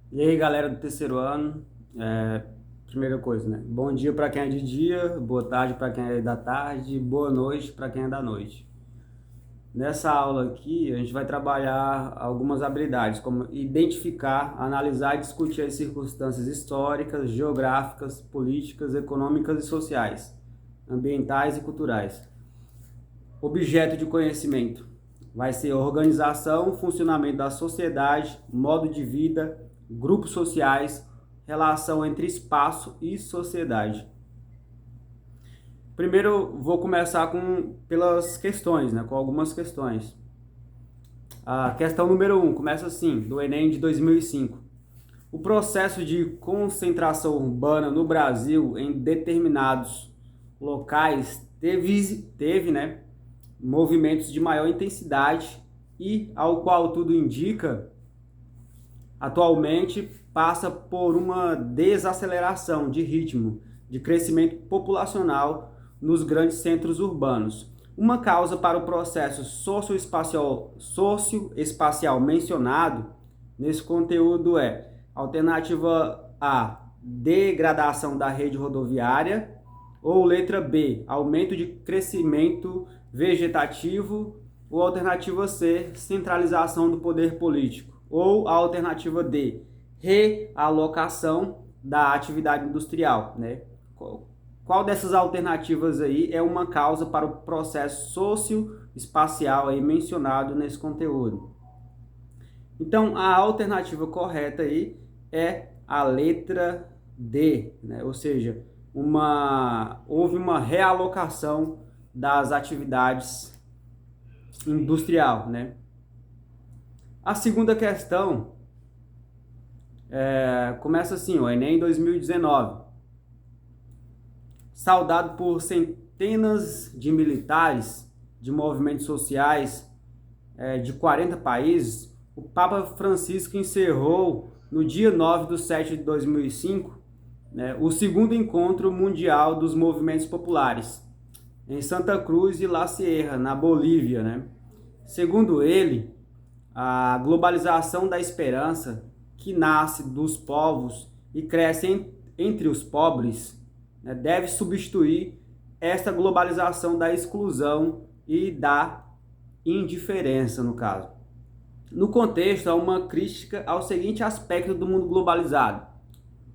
E aí, galera do terceiro ano, primeira coisa, né? Bom dia para quem é de dia, boa tarde para quem é da tarde, boa noite para quem é da noite. Nessa aula aqui, a gente vai trabalhar algumas habilidades, como identificar, analisar e discutir as circunstâncias históricas, geográficas, políticas, econômicas e sociais, ambientais e culturais. Objeto de conhecimento vai ser organização, funcionamento da sociedade, modo de vida, grupos sociais, relação entre espaço e sociedade. Primeiro vou começar pelas questões, né, com algumas questões. A questão número 1 começa assim, do Enem de 2005. O processo de concentração urbana no Brasil em determinados locais teve, né, movimentos de maior intensidade e, ao qual tudo indica, atualmente passa por uma desaceleração de ritmo de crescimento populacional nos grandes centros urbanos. Uma causa para o processo socioespacial mencionado nesse conteúdo é alternativa A, degradação da rede rodoviária, ou letra B, aumento de crescimento vegetativo, ou alternativa C, centralização do poder político, ou a alternativa D, realocação da atividade industrial, né? Qual dessas alternativas aí é uma causa para o processo socioespacial aí mencionado nesse conteúdo? Então, a alternativa correta aí é a letra D, né? Ou seja, houve uma realocação das atividades industrial, né? A segunda questão começa assim, o Enem 2019. Saudado por centenas de militares de movimentos sociais de 40 países, o Papa Francisco encerrou no dia 9/7 de 2005, né, o segundo encontro mundial dos movimentos populares, em Santa Cruz de La Sierra, na Bolívia, né? Segundo ele, a globalização da esperança, que nasce dos povos e cresce entre os pobres, né, deve substituir esta globalização da exclusão e da indiferença, no caso. No contexto, há uma crítica ao seguinte aspecto do mundo globalizado.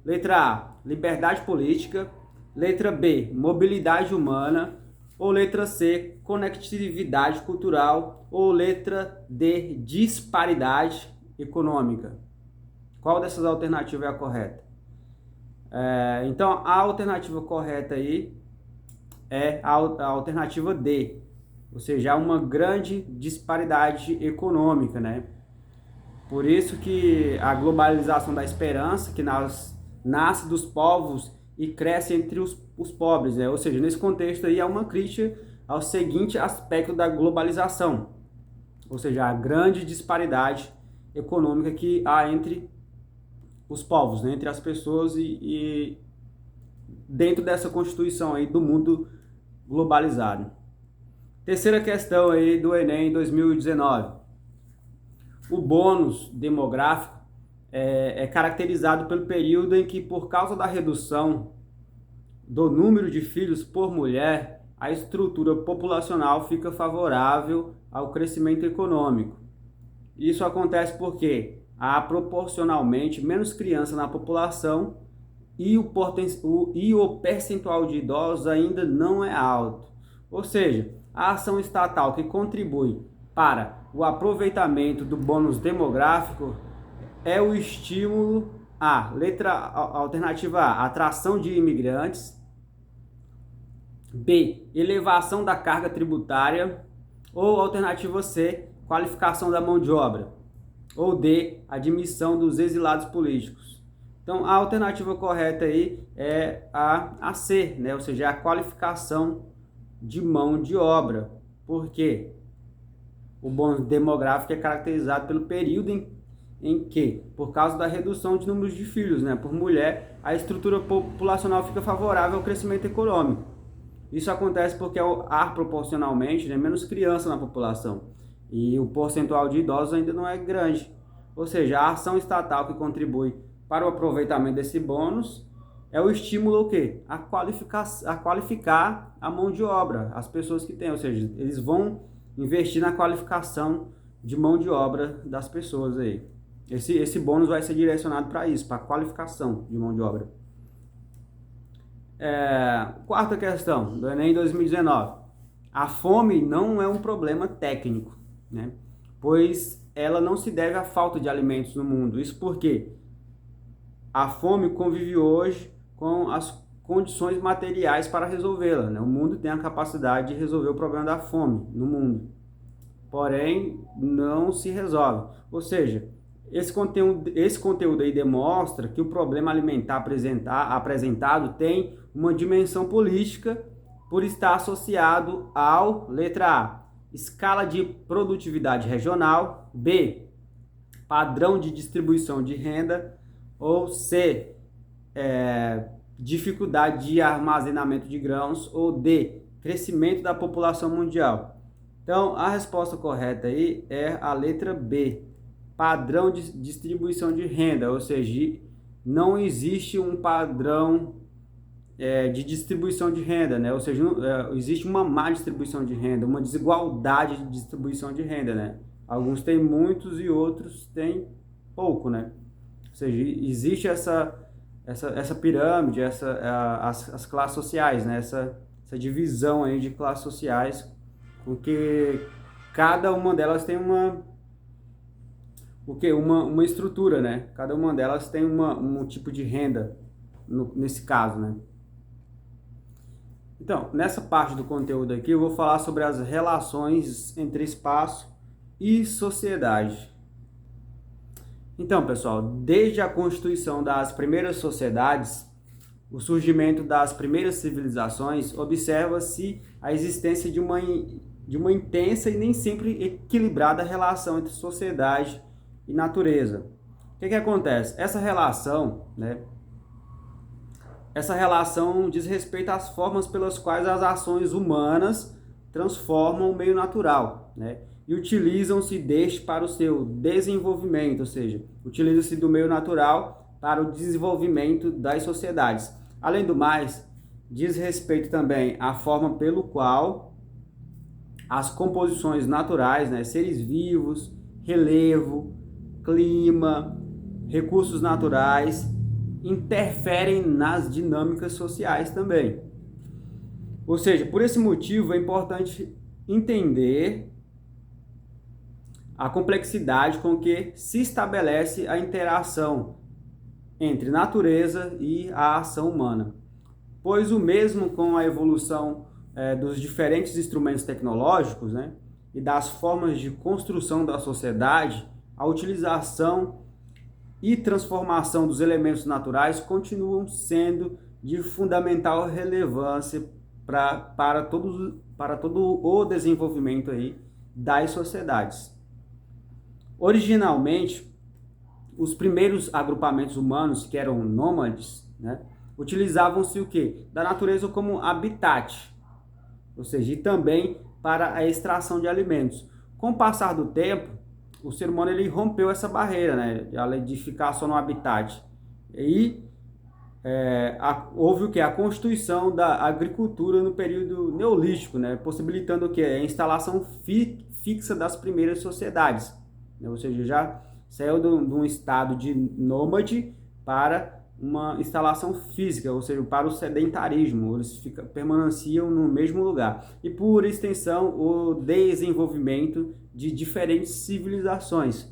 Letra A, liberdade política. Letra B, mobilidade humana. Ou letra C, conectividade cultural. Ou letra D, disparidade econômica. Qual dessas alternativas é a correta? Então, a alternativa correta aí é a alternativa D, ou seja, há uma grande disparidade econômica, né? Por isso que a globalização da esperança, que nasce dos povos e cresce entre os pobres, né? Ou seja, nesse contexto aí há uma crítica ao seguinte aspecto da globalização, ou seja, a grande disparidade econômica que há entre os povos, né? Entre as pessoas e dentro dessa constituição aí do mundo globalizado. Terceira questão aí do Enem 2019. O bônus demográfico é caracterizado pelo período em que, por causa da redução do número de filhos por mulher, a estrutura populacional fica favorável ao crescimento econômico. Isso acontece porque há proporcionalmente menos crianças na população e o percentual de idosos ainda não é alto. Ou seja, a ação estatal que contribui para o aproveitamento do bônus demográfico é o estímulo A, alternativa A, atração de imigrantes. B, elevação da carga tributária. Ou alternativa C, qualificação da mão de obra. Ou D, admissão dos exilados políticos. Então, a alternativa correta aí é a C, né? Ou seja, a qualificação de mão de obra. Por quê? O bônus demográfico é caracterizado pelo período em que, por causa da redução de números de filhos, né, por mulher, a estrutura populacional fica favorável ao crescimento econômico. Isso acontece porque há proporcionalmente, né, menos criança na população e o percentual de idosos ainda não é grande. Ou seja, a ação estatal que contribui para o aproveitamento desse bônus é o estímulo o quê? A qualificar a mão de obra, as pessoas que têm, ou seja, eles vão investir na qualificação de mão de obra das pessoas aí. Esse bônus vai ser direcionado para isso, para a qualificação de mão de obra. Quarta questão do Enem 2019. A fome não é um problema técnico, né? Pois ela não se deve à falta de alimentos no mundo. Isso porque a fome convive hoje com as condições materiais para resolvê-la, né? O mundo tem a capacidade de resolver o problema da fome no mundo, porém não se resolve. Ou seja, esse conteúdo aí demonstra que o problema alimentar apresentado tem uma dimensão política por estar associado ao, letra A, escala de produtividade regional, B, padrão de distribuição de renda, ou C, dificuldade de armazenamento de grãos, ou D, crescimento da população mundial. Então, a resposta correta aí é a letra B, padrão de distribuição de renda, ou seja, não existe um padrão de distribuição de renda, né? Ou seja, existe uma má distribuição de renda, uma desigualdade de distribuição de renda, né? Alguns têm muitos e outros têm pouco, né? Ou seja, existe essa pirâmide, as classes sociais, né? Essa divisão aí de classes sociais, porque cada uma delas tem uma estrutura, né? Cada uma delas tem um tipo de renda, nesse caso, né? Então, nessa parte do conteúdo aqui, eu vou falar sobre as relações entre espaço e sociedade. Então, pessoal, desde a constituição das primeiras sociedades, o surgimento das primeiras civilizações, observa-se a existência de uma intensa e nem sempre equilibrada relação entre sociedade e natureza. O que acontece? Essa relação, né? Essa relação diz respeito às formas pelas quais as ações humanas transformam o meio natural, né? E utilizam-se deste para o seu desenvolvimento, ou seja, utilizam-se do meio natural para o desenvolvimento das sociedades. Além do mais, diz respeito também à forma pelo qual as composições naturais, né, seres vivos, relevo, clima, recursos naturais, interferem nas dinâmicas sociais também. Ou seja, por esse motivo é importante entender a complexidade com que se estabelece a interação entre natureza e a ação humana. Pois o mesmo com a evolução dos diferentes instrumentos tecnológicos, né, e das formas de construção da sociedade, a utilização e transformação dos elementos naturais continuam sendo de fundamental relevância para todo o desenvolvimento aí das sociedades. Originalmente, os primeiros agrupamentos humanos, que eram nômades, né, utilizavam-se o quê? Da natureza como habitat, ou seja, e também para a extração de alimentos. Com o passar do tempo, o ser humano ele rompeu essa barreira, né, de ficar só no habitat. E houve o que? A constituição da agricultura no período neolítico, né, possibilitando o que? A instalação fixa das primeiras sociedades, né, ou seja, já saiu de um estado de nômade para uma instalação física, ou seja, para o sedentarismo, eles permaneciam no mesmo lugar. E por extensão, o desenvolvimento de diferentes civilizações.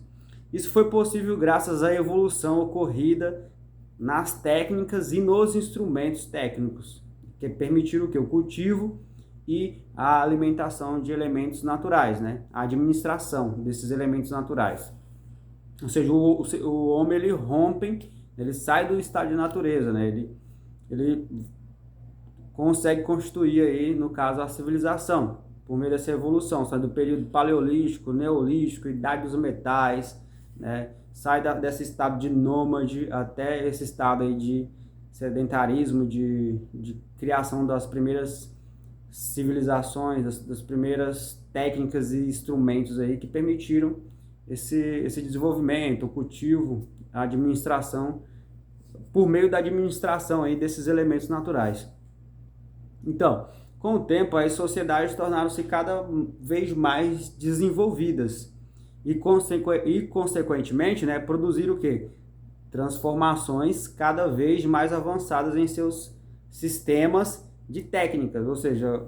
Isso foi possível graças à evolução ocorrida nas técnicas e nos instrumentos técnicos, que permitiram o cultivo e a alimentação de elementos naturais, né? A administração desses elementos naturais. Ou seja, o homem ele rompe, ele sai do estado de natureza, né? Ele consegue constituir aí, no caso, a civilização, por meio dessa evolução, sai do período paleolítico, neolítico, idade dos metais, né? Sai desse estado de nômade até esse estado aí de sedentarismo, de criação das primeiras civilizações, das primeiras técnicas e instrumentos aí que permitiram esse desenvolvimento, o cultivo, a administração, por meio da administração aí desses elementos naturais. Então, com o tempo, as sociedades tornaram-se cada vez mais desenvolvidas e consequentemente, né, produziram o quê? Transformações cada vez mais avançadas em seus sistemas de técnicas, ou seja,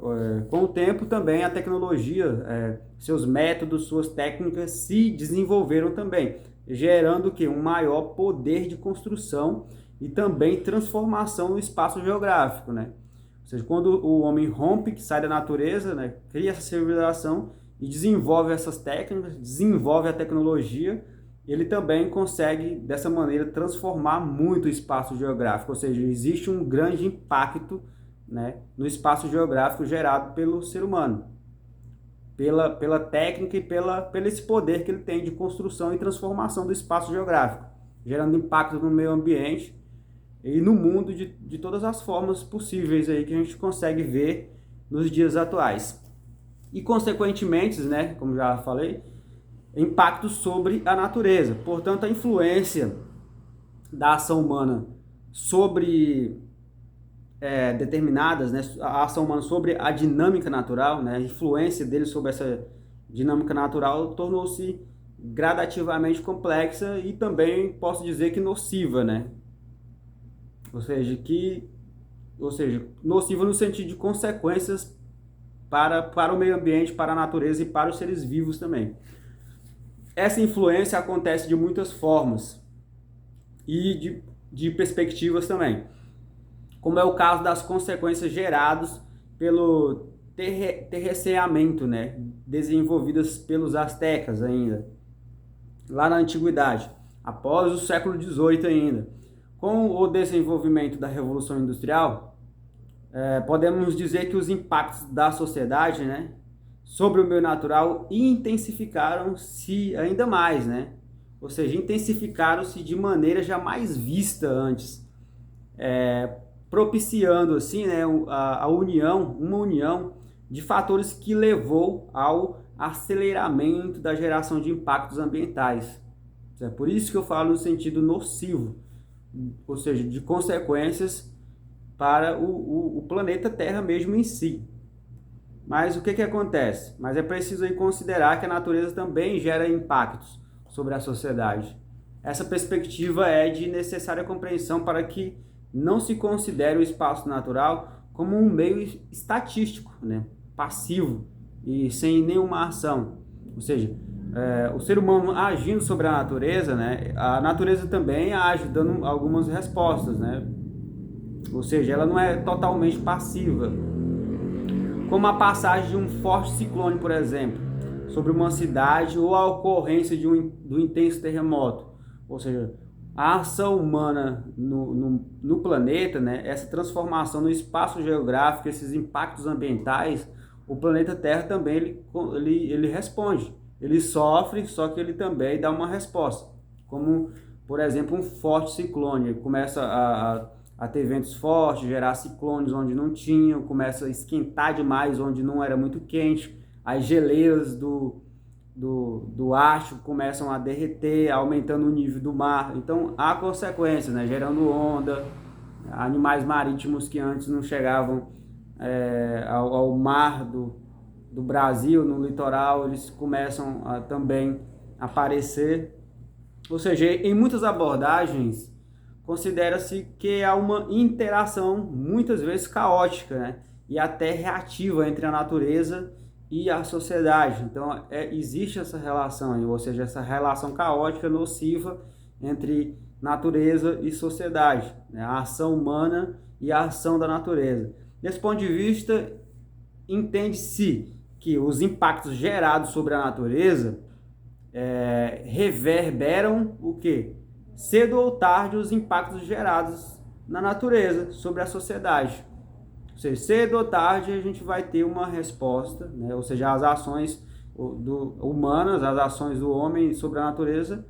com o tempo também a tecnologia, seus métodos, suas técnicas se desenvolveram também, gerando o quê? Um maior poder de construção e também transformação no espaço geográfico, né? Ou seja, quando o homem rompe, que sai da natureza, né, cria essa civilização e desenvolve essas técnicas, desenvolve a tecnologia, ele também consegue, dessa maneira, transformar muito o espaço geográfico, ou seja, existe um grande impacto, né, no espaço geográfico gerado pelo ser humano, pela técnica e pelo esse poder que ele tem de construção e transformação do espaço geográfico, gerando impacto no meio ambiente e no mundo de todas as formas possíveis aí que a gente consegue ver nos dias atuais. E, consequentemente, né, como já falei, impactos sobre a natureza. Portanto, a influência da ação humana sobre determinadas, né, a ação humana sobre a dinâmica natural, né, a influência dele sobre essa dinâmica natural tornou-se gradativamente complexa e também posso dizer que nociva, né? Ou seja, nociva no sentido de consequências para o meio ambiente, para a natureza e para os seres vivos também. Essa influência acontece de muitas formas e de perspectivas também, como é o caso das consequências geradas pelo terraceamento, né, desenvolvidas pelos astecas ainda, lá na antiguidade, após o século XVIII ainda. Com o desenvolvimento da Revolução Industrial, podemos dizer que os impactos da sociedade, né, sobre o meio natural intensificaram-se ainda mais, né? Ou seja, intensificaram-se de maneira jamais vista antes, propiciando assim, né, uma união de fatores que levou ao aceleramento da geração de impactos ambientais. É por isso que eu falo no sentido nocivo, ou seja, de consequências para o planeta Terra mesmo em si. Mas o que acontece? Mas é preciso aí considerar que a natureza também gera impactos sobre a sociedade. Essa perspectiva é de necessária compreensão para que não se considere o espaço natural como um meio estatístico, né, passivo e sem nenhuma ação. Ou seja, o ser humano agindo sobre a natureza, né, a natureza também age dando algumas respostas, né? Ou seja, ela não é totalmente passiva. Como a passagem de um forte ciclone, por exemplo, sobre uma cidade ou a ocorrência do intenso terremoto. Ou seja, a ação humana no planeta, né, essa transformação no espaço geográfico, esses impactos ambientais, o planeta Terra também ele responde. Ele sofre, só que ele também dá uma resposta. Como, por exemplo, um forte ciclone. Ele começa a ter ventos fortes, gerar ciclones onde não tinham, começa a esquentar demais onde não era muito quente, as geleiras do Ártico começam a derreter, aumentando o nível do mar. Então há consequências, né? Gerando onda, animais marítimos que antes não chegavam ao mar do Brasil, no litoral, eles começam a também aparecer. Ou seja, em muitas abordagens, considera-se que há uma interação, muitas vezes caótica, né, e até reativa entre a natureza e a sociedade. Então, existe essa relação, ou seja, essa relação caótica, nociva entre natureza e sociedade, né, a ação humana e a ação da natureza. Desse ponto de vista, entende-se que os impactos gerados sobre a natureza reverberam o quê? Cedo ou tarde os impactos gerados na natureza sobre a sociedade. Ou seja, cedo ou tarde a gente vai ter uma resposta, né? Ou seja, as ações humanas, as ações do homem sobre a natureza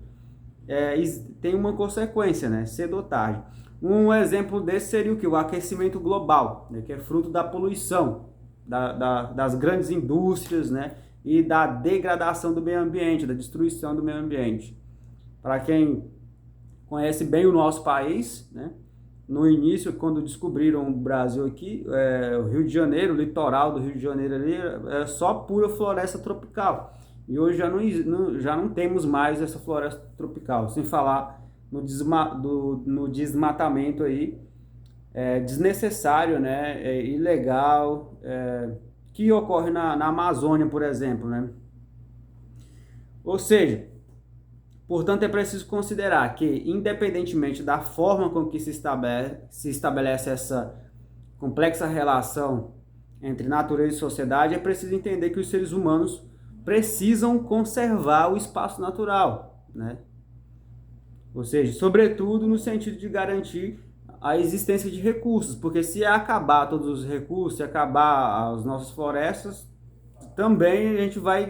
tem uma consequência, né? Cedo ou tarde. Um exemplo desse seria o que? O aquecimento global, né? Que é fruto da poluição das grandes indústrias, né? e da degradação do meio ambiente, da destruição do meio ambiente. Para quem conhece bem o nosso país, né? No início, quando descobriram o Brasil aqui, o Rio de Janeiro, o litoral do Rio de Janeiro ali, é só pura floresta tropical. E hoje já não temos mais essa floresta tropical, sem falar no desmatamento aí, desnecessário, né, ilegal, que ocorre na Amazônia, por exemplo, né? Ou seja, portanto, é preciso considerar que, independentemente da forma com que se estabelece essa complexa relação entre natureza e sociedade, é preciso entender que os seres humanos precisam conservar o espaço natural, né? Ou seja, sobretudo no sentido de garantir a existência de recursos, porque se acabar todos os recursos, se acabar as nossas florestas, também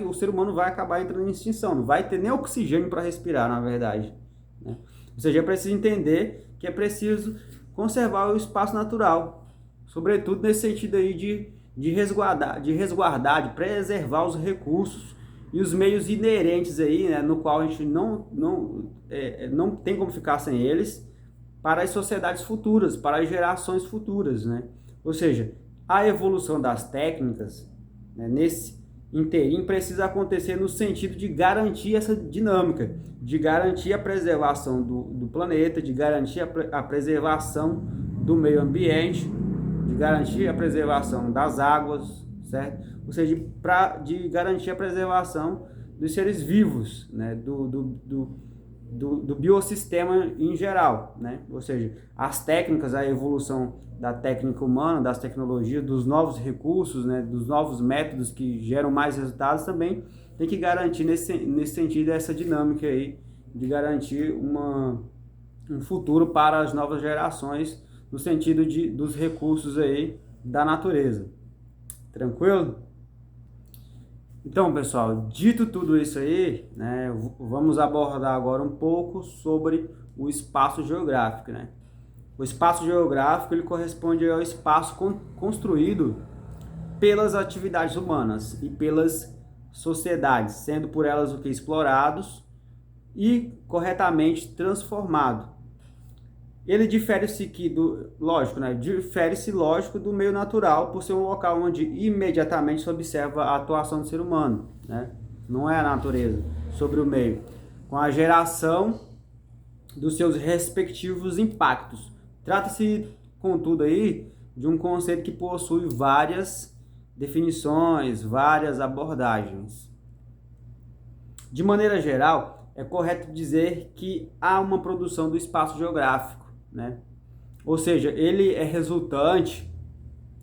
o ser humano vai acabar entrando em extinção, não vai ter nem oxigênio para respirar, na verdade, né? Ou seja, é preciso entender que é preciso conservar o espaço natural, sobretudo nesse sentido aí de resguardar, de preservar os recursos e os meios inerentes aí, né, no qual a gente não tem como ficar sem eles, para as sociedades futuras, para as gerações futuras, né? Ou seja, a evolução das técnicas, né, nesse inteirinho precisa acontecer no sentido de garantir essa dinâmica, de garantir a preservação do planeta, de garantir a preservação do meio ambiente, de garantir a preservação das águas, certo? Ou seja, de garantir a preservação dos seres vivos, né, do biossistema em geral, né? Ou seja, as técnicas, a evolução da técnica humana, das tecnologias, dos novos recursos, né, dos novos métodos que geram mais resultados também tem que garantir nesse sentido essa dinâmica aí de garantir um futuro para as novas gerações no sentido dos recursos aí da natureza. Tranquilo? Então, pessoal, dito tudo isso aí, né, vamos abordar agora um pouco sobre o espaço geográfico, né? O espaço geográfico, ele corresponde ao espaço construído pelas atividades humanas e pelas sociedades, sendo por elas explorados e corretamente transformado. Ele difere-se lógico do meio natural, por ser um local onde imediatamente se observa a atuação do ser humano, né? Não é a natureza, sobre o meio, com a geração dos seus respectivos impactos. Trata-se, contudo, aí, de um conceito que possui várias definições, várias abordagens. De maneira geral, é correto dizer que há uma produção do espaço geográfico, né? Ou seja, ele é resultante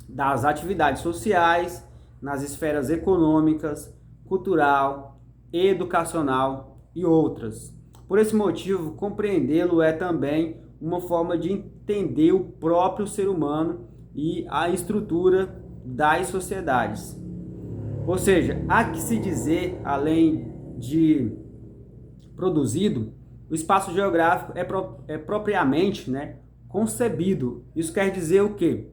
das atividades sociais nas esferas econômicas, cultural, educacional e outras. Por esse motivo, compreendê-lo é também uma forma de entender o próprio ser humano e a estrutura das sociedades. Ou seja, há que se dizer, além de produzido, o espaço geográfico é propriamente, né, concebido. Isso quer dizer o quê?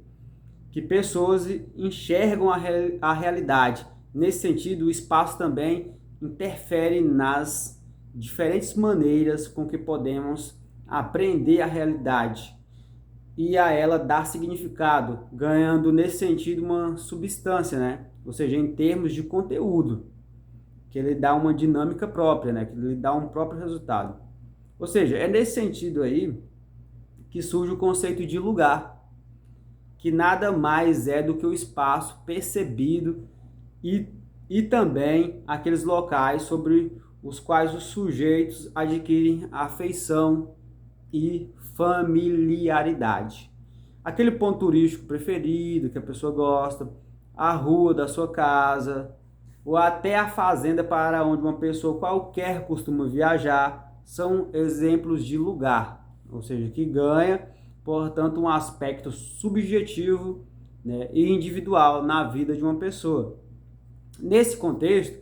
Que pessoas enxergam a realidade. Nesse sentido, o espaço também interfere nas diferentes maneiras com que podemos aprender a realidade e a ela dar significado, ganhando nesse sentido uma substância, né? Ou seja, em termos de conteúdo, que ele dá uma dinâmica própria, né? Que ele dá um próprio resultado. Ou seja, é nesse sentido aí que surge o conceito de lugar, que nada mais é do que o espaço percebido e também aqueles locais sobre os quais os sujeitos adquirem afeição e familiaridade. Aquele ponto turístico preferido que a pessoa gosta, a rua da sua casa, ou até a fazenda para onde uma pessoa qualquer costuma viajar, são exemplos de lugar, ou seja, que ganha, portanto, um aspecto subjetivo, né, e individual na vida de uma pessoa. Nesse contexto,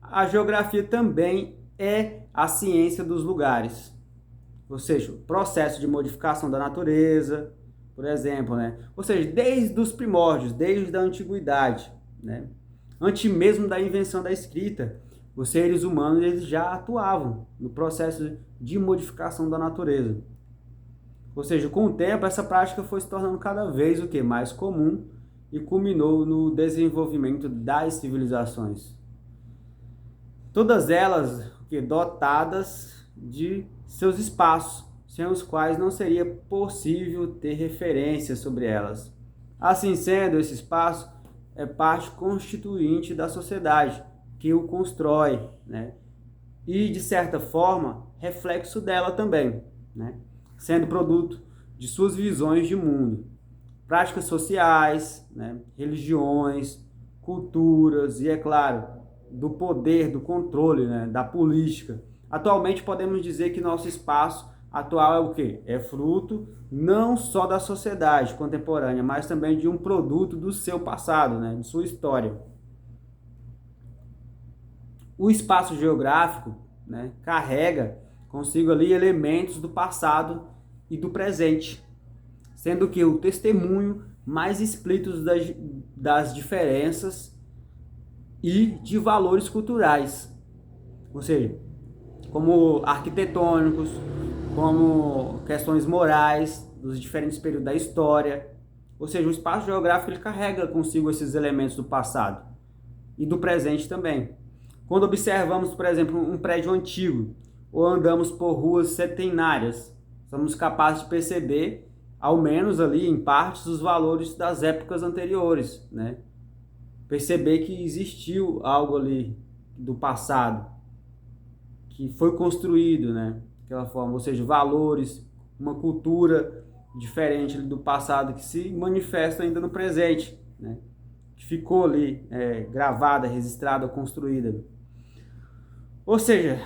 a geografia também é a ciência dos lugares, ou seja, o processo de modificação da natureza, por exemplo, né? Ou seja, desde os primórdios, desde a antiguidade, né? Antes mesmo da invenção da escrita, os seres humanos eles já atuavam no processo de modificação da natureza. Ou seja, com o tempo, essa prática foi se tornando cada vez o que mais comum e culminou no desenvolvimento das civilizações. Todas elas dotadas de seus espaços, sem os quais não seria possível ter referência sobre elas. Assim sendo, esse espaço é parte constituinte da sociedade que o constrói, né? E, de certa forma, reflexo dela também, né? Sendo produto de suas visões de mundo, práticas sociais, né? Religiões, culturas e, é claro, do poder, do controle, né? Da política. Atualmente podemos dizer que nosso espaço atual é o quê? É fruto não só da sociedade contemporânea, mas também de um produto do seu passado, né? De sua história. O espaço geográfico, né, carrega consigo ali elementos do passado e do presente, sendo que o testemunho mais explícito das diferenças e de valores culturais, ou seja, como arquitetônicos, como questões morais dos diferentes períodos da história. Ou seja, o espaço geográfico ele carrega consigo esses elementos do passado e do presente também. Quando observamos, por exemplo, um prédio antigo ou andamos por ruas centenárias, somos capazes de perceber, ao menos ali em partes, os valores das épocas anteriores, né? Perceber que existiu algo ali do passado que foi construído, né? Daquela forma, ou seja, valores, uma cultura diferente do passado que se manifesta ainda no presente, né? Que ficou ali gravada, registrada, construída. Ou seja,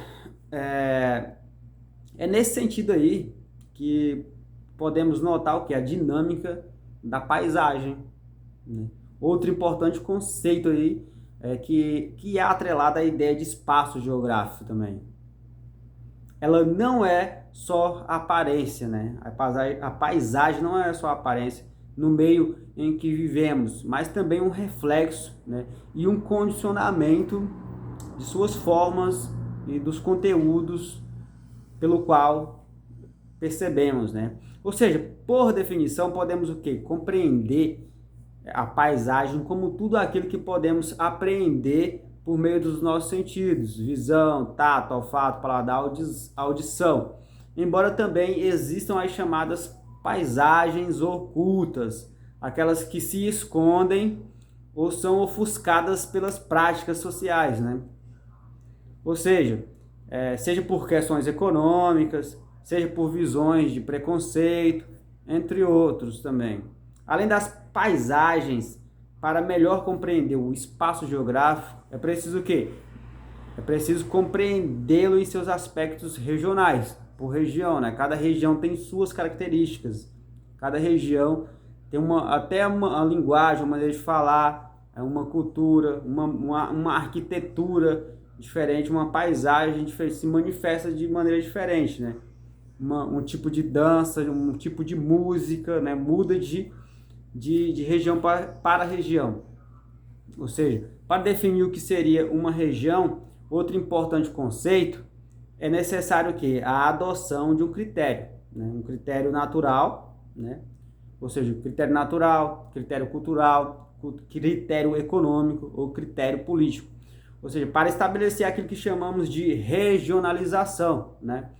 é nesse sentido aí que podemos notar o que? A dinâmica da paisagem, né? Outro importante conceito aí que é atrelado à ideia de espaço geográfico também. Ela não é só aparência, né? A paisagem não é só aparência no meio em que vivemos, mas também um reflexo, né? E um condicionamento de suas formas e dos conteúdos pelo qual percebemos, né? Ou seja, por definição, podemos o quê? Compreender a paisagem como tudo aquilo que podemos apreender por meio dos nossos sentidos, visão, tato, olfato, paladar, audição. Embora também existam as chamadas paisagens ocultas, aquelas que se escondem ou são ofuscadas pelas práticas sociais, né? Ou seja, seja por questões econômicas, seja por visões de preconceito, entre outros também. Além das paisagens, para melhor compreender o espaço geográfico, é preciso o quê? É preciso compreendê-lo em seus aspectos regionais, por região, né? Cada região tem suas características, cada região tem até uma linguagem, uma maneira de falar, uma cultura, uma arquitetura diferente, uma paisagem diferente, se manifesta de maneira diferente, né? Um tipo de dança, um tipo de música, né? Muda de região para região. Ou seja, para definir o que seria uma região, outro importante conceito é necessário que a adoção de um critério, né? Um critério natural, né? Ou seja, critério natural, critério cultural, critério econômico ou critério político. Ou seja, para estabelecer aquilo que chamamos de regionalização, né?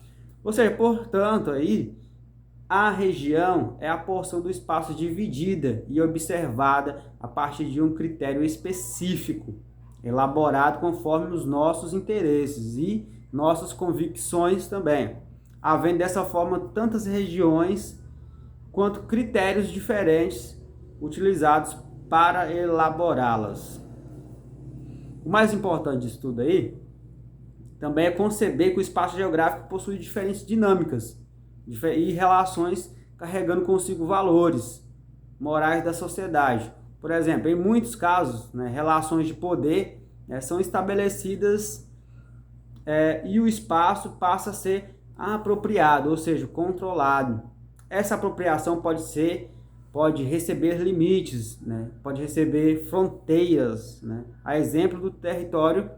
Ou seja, portanto, aí a região é a porção do espaço dividida e observada a partir de um critério específico, elaborado conforme os nossos interesses e nossas convicções também, havendo dessa forma tantas regiões quanto critérios diferentes utilizados para elaborá-las. O mais importante disso tudo aí também é conceber que o espaço geográfico possui diferentes dinâmicas e relações carregando consigo valores morais da sociedade. Por exemplo, em muitos casos, né, relações de poder são estabelecidas e o espaço passa a ser apropriado, ou seja, controlado. Essa apropriação pode ser pode receber limites, né? Pode receber fronteiras, né? A exemplo do território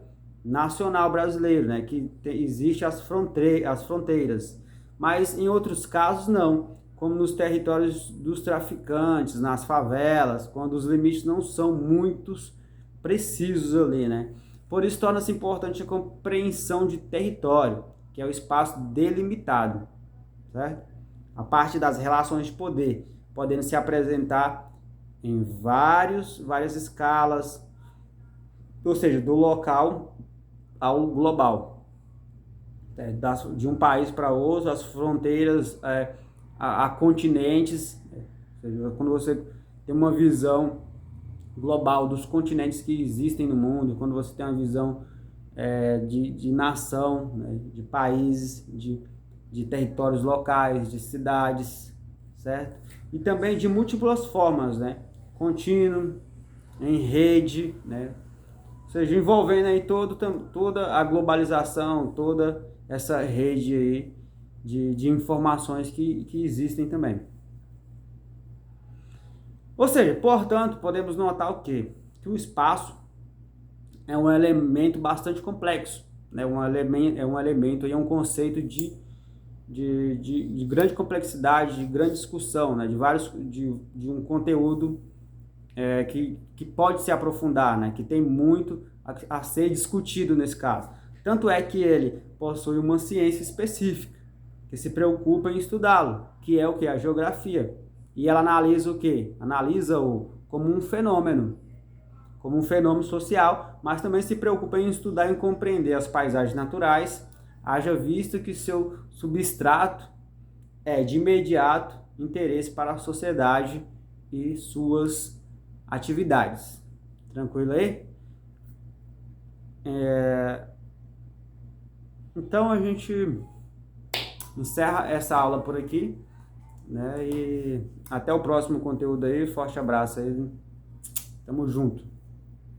nacional brasileiro, né? Que existe as fronteiras, mas em outros casos não, como nos territórios dos traficantes, nas favelas, quando os limites não são muito precisos ali, né? Por isso torna-se importante a compreensão de território, que é o espaço delimitado, certo? A parte das relações de poder, podendo se apresentar em várias escalas, ou seja, do local ao global, de um país para outro, as fronteiras a continentes, ou seja, quando você tem uma visão global dos continentes que existem no mundo, quando você tem uma visão de nação, né, de países, de territórios locais, de cidades, certo? E também de múltiplas formas, né? Contínuo, em rede, né? Ou seja, envolvendo aí toda a globalização, toda essa rede aí de informações que existem também. Ou seja, portanto, podemos notar o quê? Que o espaço é um elemento bastante complexo, né? É um elemento, é um conceito de grande complexidade, de grande discussão, né? De um conteúdo que pode se aprofundar, né? Que tem muito a ser discutido nesse caso. Tanto é que ele possui uma ciência específica, que se preocupa em estudá-lo, que é o que? A geografia. E ela analisa o quê? Analisa-o como um fenômeno social, mas também se preocupa em estudar e compreender as paisagens naturais, haja visto que seu substrato é de imediato interesse para a sociedade e suas atividades. Tranquilo aí? Então a gente encerra essa aula por aqui, né? E até o próximo conteúdo aí. Forte abraço aí. Tamo junto.